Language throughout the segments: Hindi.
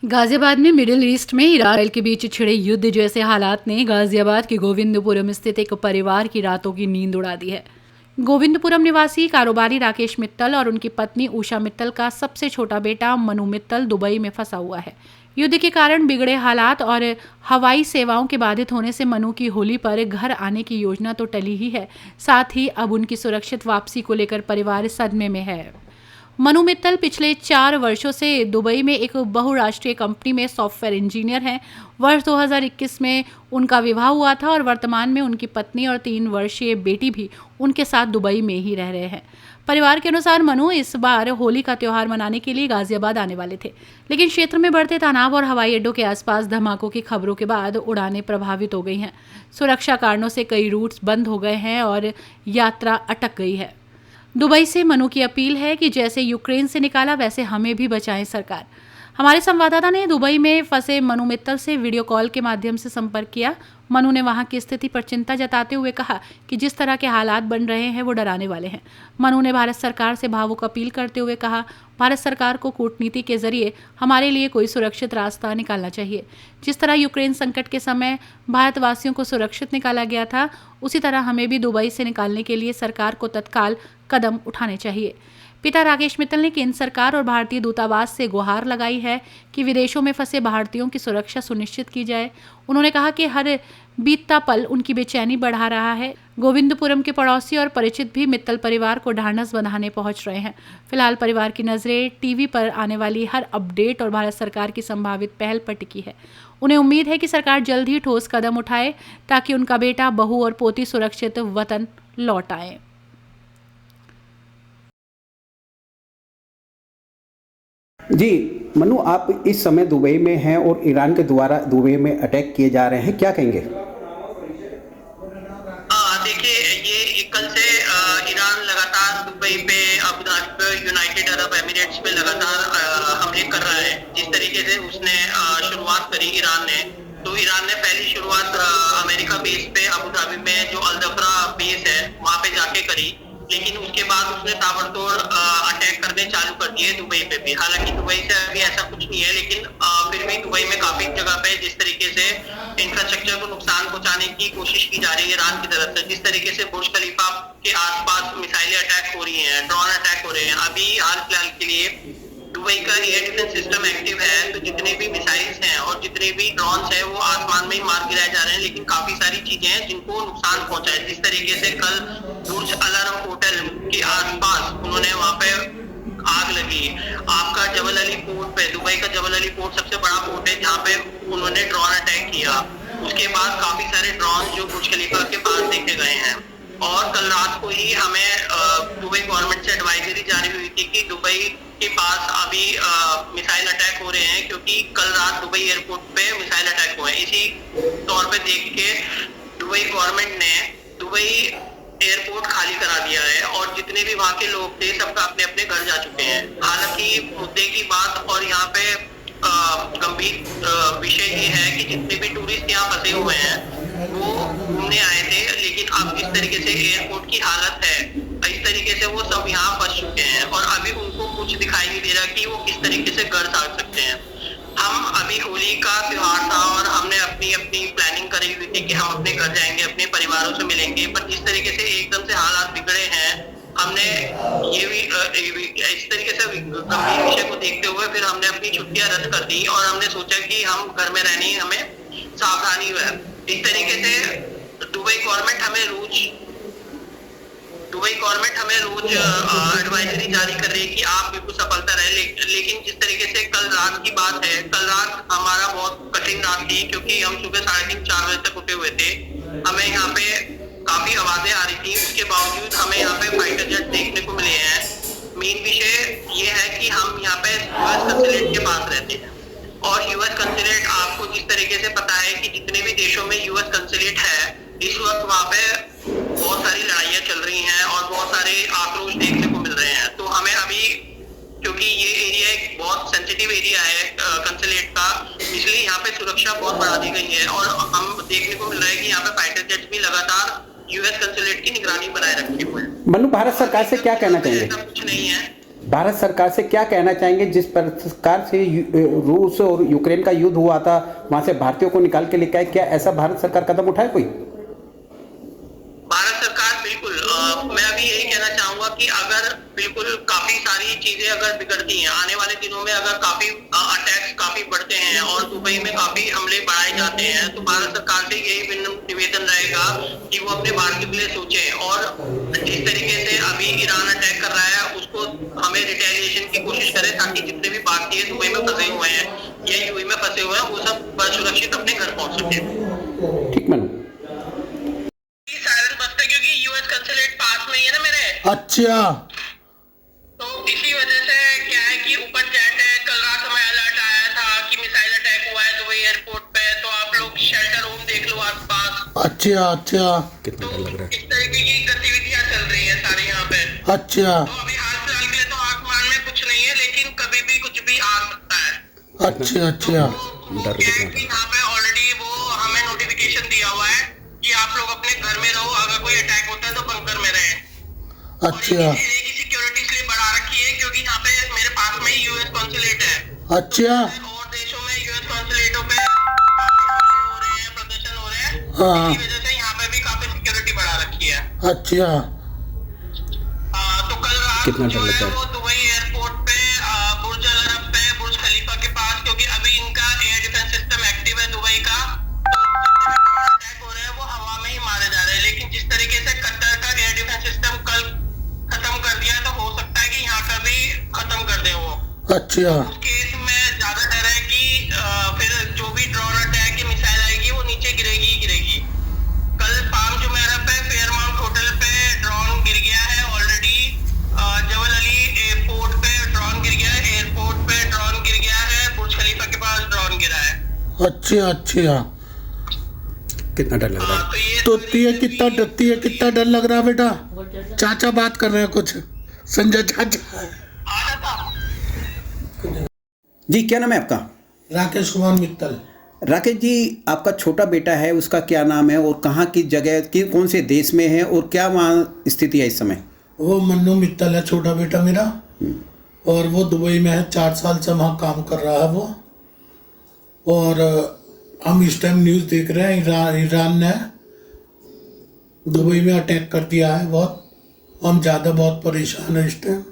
गाजियाबाद में मिडिल ईस्ट में इजराइल के बीच छिड़े युद्ध जैसे हालात ने गाजियाबाद के गोविंदपुरम स्थित एक परिवार की रातों की नींद उड़ा दी है। गोविंदपुरम निवासी कारोबारी राकेश मित्तल और उनकी पत्नी उषा मित्तल का सबसे छोटा बेटा मनु मित्तल दुबई में फंसा हुआ है। युद्ध के कारण बिगड़े हालात और हवाई सेवाओं के बाधित होने से मनु की होली पर घर आने की योजना तो टली ही है, साथ ही अब उनकी सुरक्षित वापसी को लेकर परिवार सदमे में है। मनु मित्तल पिछले 4 वर्षों से दुबई में एक बहुराष्ट्रीय कंपनी में सॉफ्टवेयर इंजीनियर हैं। वर्ष 2021 में उनका विवाह हुआ था और वर्तमान में उनकी पत्नी और 3 वर्षीय बेटी भी उनके साथ दुबई में ही रह रहे हैं। परिवार के अनुसार मनु इस बार होली का त्यौहार मनाने के लिए गाजियाबाद आने वाले थे, लेकिन क्षेत्र में बढ़ते तनाव और हवाई अड्डों के आसपास धमाकों की खबरों के बाद उड़ानें प्रभावित हो गई हैं। सुरक्षा कारणों से कई रूट्स बंद हो गए हैं और यात्रा अटक गई है। दुबई से मनु की अपील है कि जैसे यूक्रेन से निकाला वैसे हमें भी बचाएं सरकार। हमारे संवाददाता ने दुबई में फंसे मनु मित्तल से वीडियो कॉल के माध्यम से संपर्क किया। मनु ने वहां की स्थिति पर चिंता जताते हुए कहा कि जिस तरह के हालात बन रहे हैं वो डराने वाले हैं। मनु ने भारत सरकार से भावुक अपील करते हुए कहा, भारत सरकार को कूटनीति के जरिए हमारे लिए कोई सुरक्षित रास्ता निकालना चाहिए। जिस तरह यूक्रेन संकट के समय भारतवासियों को सुरक्षित निकाला गया था, उसी तरह हमें भी दुबई से निकालने के लिए सरकार को तत्काल कदम उठाने चाहिए। पिता राकेश मित्तल ने केंद्र सरकार और भारतीय दूतावास से गुहार लगाई है कि विदेशों में फंसे भारतीयों की सुरक्षा सुनिश्चित की जाए। उन्होंने कहा कि हर बीतता पल उनकी बेचैनी बढ़ा रहा है। गोविंदपुरम के पड़ोसी और परिचित भी मित्तल परिवार को ढांढस बंधाने पहुंच रहे हैं। फिलहाल परिवार की नजरें टीवी पर आने वाली हर अपडेट और भारत सरकार की संभावित पहल पर टिकी है। उन्हें उम्मीद है कि सरकार जल्द ही ठोस कदम उठाए ताकि उनका बेटा, बहू और पोती सुरक्षित वतन लौट आए। जी मनु, आप इस समय दुबई में हैं और ईरान के द्वारा दुबई में अटैक किए जा रहे हैं, क्या कहेंगे? देखिए, ये कल से ईरान लगातार दुबई पे, अबू धाबी पे, यूनाइटेड अरब एमिरेट्स पे लगातार हमले कर रहा है। जिस तरीके से उसने शुरुआत करी ईरान ने, तो ईरान ने पहली शुरुआत अमेरिका बेस पे अबू धाबी में जो अल-ज़फ़रा बेस है वहां पे जाके करी, लेकिन उसके बाद उसने ताबड़तोड़ अटैक करने चालू कर दिए दुबई पे भी। हालांकि दुबई से अभी ऐसा कुछ नहीं है, लेकिन फिर भी दुबई में काफी जगह पे जिस तरीके से इंफ्रास्ट्रक्चर को नुकसान पहुंचाने की कोशिश की जा रही है ईरान की तरफ से, जिस तरीके से बुर्ज खलीफा के आसपास मिसाइलें अटैक हो रही हैं, ड्रोन अटैक हो रहे हैं। अभी हाल फिलहाल के लिए दुबई का एयर डिफेंस सिस्टम एक्टिव है, तो जितने भी मिसाइल्स हैं और जितने भी ड्रोन्स हैं वो आसमान में ही मार गिराए जा रहे हैं, लेकिन काफी सारी चीजें हैं जिनको नुकसान पहुंचा है। जिस तरीके से कल बुर्ज अलार्म होटल के आसपास उन्होंने वहां पे आग लगी। आपका जबल अली पोर्ट पे, दुबई का जबल अली पोर्ट सबसे बड़ा पोर्ट है जहाँ पे उन्होंने ड्रोन अटैक किया। उसके बाद काफी सारे ड्रोन जो बुर्ज खलीफा के पास देखे गए हैं। और कल रात को ही हमें दुबई गवर्नमेंट से एडवाइजरी जारी हुई थी कि दुबई के पास अभी मिसाइल अटैक हो रहे हैं, क्योंकि कल रात दुबई एयरपोर्ट पे मिसाइल अटैक हुए। इसी तौर पे देख के दुबई गवर्नमेंट ने दुबई एयरपोर्ट खाली करा दिया है और जितने भी वहां के लोग थे सबका अपने अपने घर जा चुके हैं। हालांकि मुद्दे की बात और यहाँ पे गंभीर विषय ये है कि जितने भी टूरिस्ट यहाँ फंसे हुए हैं वो घूमने आए थे, लेकिन अब जिस तरीके से एयरपोर्ट की हालत है, इस तरीके से वो सब यहाँ फंस चुके हैं और अभी उनको कुछ दिखाई नहीं दे रहा कि वो किस तरीके से घर जा सकते हैं। हम अभी होली का त्योहार था और हमने अपनी अपनी प्लानिंग करी हुई थी कि हम अपने घर जाएंगे, अपने परिवारों से मिलेंगे, पर जिस तरीके से एकदम से हालात बिगड़े हैं, हमने ये भी इस तरीके से गंभीर विषय को देखते हुए फिर हमने अपनी छुट्टियां रद्द कर दी और हमने सोचा कि हम घर में रहने हमें सावधानी है। इस तरीके से दुबई गवर्नमेंट हमें रोज एडवाइजरी जारी कर रही है कि आप बिल्कुल सफलता रहे, लेकिन जिस तरीके से कल रात की बात है, कल रात हमारा बहुत कठिन रात थी, क्योंकि हम सुबह 3:30-4 बजे तक उठे हुए थे। हमें यहाँ पे काफी आवाजें आ रही थी, उसके बावजूद हमें यहाँ पे फाइटर जेट देखने को मिले हैं। मेन विषय ये है कि हम यहाँ पे यूएस कंसुलेट के पास रहते हैं और यूएस कंसुलेट, आपको जिस तरीके से पता है कि जितने भी देशों में यूएस कंसुलेट है, इस वक्त वहाँ पे बहुत सारी लड़ाइयाँ चल रही हैं और बहुत सारे आक्रोश देखने को मिल रहे हैं। तो हमें अभी, क्योंकि ये एरिया एक बहुत सेंसिटिव एरिया है कंसुलेट का, इसलिए यहाँ पे सुरक्षा बहुत बढ़ा दी गई है और हम देखने को मिल रहा है कि यहाँ पे फाइटर जेट भी लगातार यूएस कंसुलेट की निगरानी बनाए रखे हुए हैं। मनु, भारत सरकार से क्या कहना चाहेंगे? ऐसा कुछ नहीं है, भारत सरकार से क्या कहना चाहेंगे जिस प्रकार से रूस और यूक्रेन का युद्ध हुआ था, वहां से भारतीयों को निकाल के लेके आए, क्या ऐसा भारत सरकार कदम उठाए कोई? भारत सरकार बिल्कुल मैं अभी यही कहना चाहूंगा कि अगर बिल्कुल काफी सारी चीजें अगर बिगड़ती हैं आने वाले दिनों में, अगर काफी अटैक्स काफी बढ़ते हैं और दुबई में काफी हमले बढ़ाए जाते हैं, तो भारत सरकार से यही निवेदन रहेगा कि वो अपने भारत के लिए सोचे और जिस तरीके से अभी ईरान अटैक कर रहा है उसको हमें रिटेलिएशन की कोशिश करें, ताकि जितने भी भारतीय दुबई में फंसे हुए हैं या यूएई में फंसे हुए हैं वो सब सुरक्षित अपने घर पहुंच सके। ठीक मनु। सायरन बजते क्योंकि यूएस कंसुलेट पास में ही है ना मेरे। अच्छा, तो इसी वजह से क्या है कि ऊपर जेट है, कल रात हमें अलर्ट आया था कि मिसाइल अटैक हुआ है दुबई एयरपोर्ट पे, तो आप लोग शेल्टर होम देख लो आसपास। अच्छा, अच्छा, कितना डर लग रहा है। इस तरीके की गतिविधियां चल रही है सारी यहाँ पे। अच्छा, तो अभी हाल फिलहाल के लिए तो आसमान में कुछ नहीं है, लेकिन कभी भी कुछ भी आ सकता है। अच्छा, अच्छा, वो क्या है कि यहाँ पे ऑलरेडी वो हमें नोटिफिकेशन दिया हुआ है कि आप लोग अपने घर में रहो, अगर कोई अटैक होता है तो बंकर में रहे। अच्छा, की सिक्योरिटी इसलिए बढ़ा रखी है क्योंकि यहाँ पे मेरे पास में ही यूएस कॉन्सुलेट है। अच्छा, और देशों में यूएस कॉन्सुलेटों पे काफी हमले हो रहे हैं, प्रदर्शन हो रहे हैं, हाँ, इसी वजह से यहाँ पे भी काफी सिक्योरिटी बढ़ा रखी है। अच्छा, तो कल रात कितना डर जो लगता है है? वो दुबई एयरपोर्ट पे बुर्ज अल अरब पे बुर्ज खलीफा के पास, क्योंकि अभी इनका एयर डिफेंस सिस्टम एक्टिव है दुबई का, तो जितने भी ड्रोन अटैक हो रहे हैं वो हवा में ही मारे जा रहे हैं। लेकिन जिस तरीके से कतर का एयर डिफेंस सिस्टम कल खत्म कर दिया, तो हो सकता है कि यहाँ का भी खत्म कर दे वो। अच्छा, उस केस में ज्यादा डर है कि फिर जो भी ड्रोन अटैक की मिसाइल आएगी वो नीचे गिरेगी ही गिरेगी। कल पाम जुमेरा पे फेयरमाउंट होटल पे ड्रोन गिर गया है ऑलरेडी, जबल अली एयरपोर्ट पे ड्रोन गिर गया है, एयरपोर्ट पे ड्रोन गिर गया है, बुर्ज खलीफा के पास ड्रोन गिरा है। अच्छा, अच्छा, कितना डर लग रहा है? तो ये तो कितना डर लग रहा है बेटा? चाचा बात कर रहे हैं कुछ, संजय चाचा। आजा था। जी क्या नाम है आपका? राकेश कुमार मित्तल। राकेश जी, आपका छोटा बेटा है, उसका क्या नाम है और कहाँ की जगह की, कौन से देश में है और क्या वहाँ स्थिति है इस समय? वो मन्नू मित्तल है छोटा बेटा मेरा, और वो दुबई में है, 4 साल से वहाँ काम कर रहा है वो। और हम इस टाइम न्यूज़ देख रहे हैं ईरान ने दुबई में अटैक कर दिया है बहुत, हम ज़्यादा बहुत परेशान हैं इस टाइम।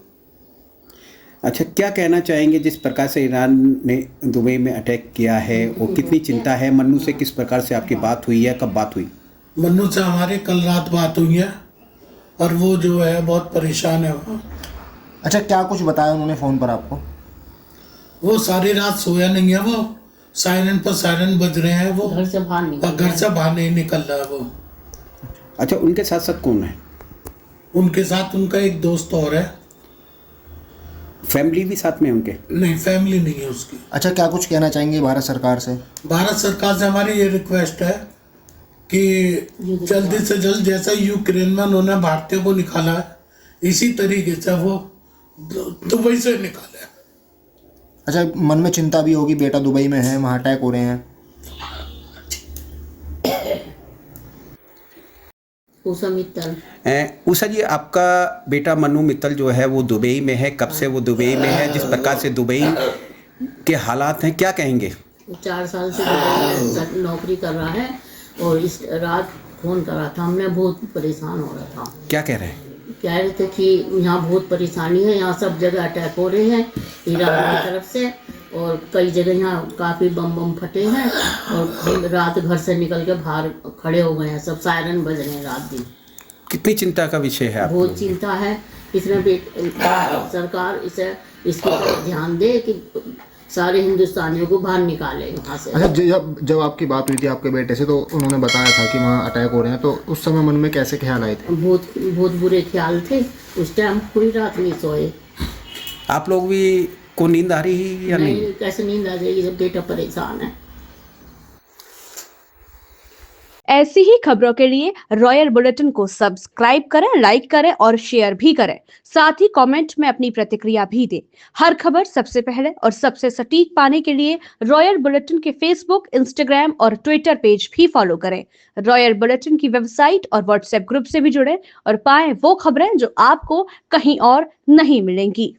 अच्छा, क्या कहना चाहेंगे जिस प्रकार से ईरान ने दुबई में अटैक किया है और कितनी चिंता है? मन्नू से किस प्रकार से आपकी बात हुई है, कब बात हुई? मन्नू से हमारे कल रात बात हुई है और वो जो है बहुत परेशान है वो। अच्छा, क्या कुछ बताया उन्होंने फ़ोन पर आपको? वो सारी रात सोया नहीं है, वो सायरन पर सायरन बज रहे हैं, वो घर से बाहर नहीं निकल रहा है वो। अच्छा, उनके साथ साथ कौन है? उनके साथ उनका एक दोस्त और है। फैमिली भी साथ में उनके? नहीं, फैमिली नहीं है उसकी। अच्छा, क्या कुछ कहना चाहेंगे भारत सरकार से? भारत सरकार से हमारी ये रिक्वेस्ट है कि जल्दी से जल्द, जैसा यूक्रेन में उन्होंने भारतीयों को निकाला है, इसी तरीके से वो दुबई से निकाले। अच्छा, मन में चिंता भी होगी, बेटा दुबई में है, वहाँ अटैक हो रहे हैं। उषा मित्तल। उषा जी, आपका बेटा मन्नू मित्तल जो है वो दुबई में है, कब से वो दुबई में है? जिस प्रकार से दुबई के हालात हैं, क्या कहेंगे? 4 साल से दुबई में नौकरी कर रहा है और इस रात फोन कर रहा था, हमने बहुत परेशान हो रहा था। क्या कह रहे हैं? कह रहे थे कि यहाँ बहुत परेशानी है, यहाँ सब जगह अटैक हो रहे हैं ईरान की तरफ से, और कई जगह यहाँ काफ़ी बम फटे हैं और रात घर से निकल के बाहर खड़े हो गए हैं, सब सायरन बज रहे हैं रात दिन। कितनी चिंता का विषय है आपको? बहुत चिंता है, इसमें सरकार इसके ऊपर ध्यान दे कि सारे हिंदुस्तानियों को बाहर निकाले वहाँ से। अच्छा, जब आपकी बात हुई थी आपके बेटे से, तो उन्होंने बताया था कि वहाँ अटैक हो रहे हैं, तो उस समय मन में कैसे ख्याल आए थे? बहुत बुरे ख्याल थे उस टाइम, पूरी रात नहीं सोए। आप लोग भी को नींद आ रही है या नहीं? कैसे नींद आ जाएगी जब बेटा परेशान है। ऐसी ही खबरों के लिए रॉयल बुलेटिन को सब्सक्राइब करें, लाइक करें और शेयर भी करें। साथ ही कमेंट में अपनी प्रतिक्रिया भी दें। हर खबर सबसे पहले और सबसे सटीक पाने के लिए रॉयल बुलेटिन के फेसबुक, इंस्टाग्राम और ट्विटर पेज भी फॉलो करें। रॉयल बुलेटिन की वेबसाइट और व्हाट्सएप ग्रुप से भी जुड़े और पाएं वो खबरें जो आपको कहीं और नहीं मिलेंगी।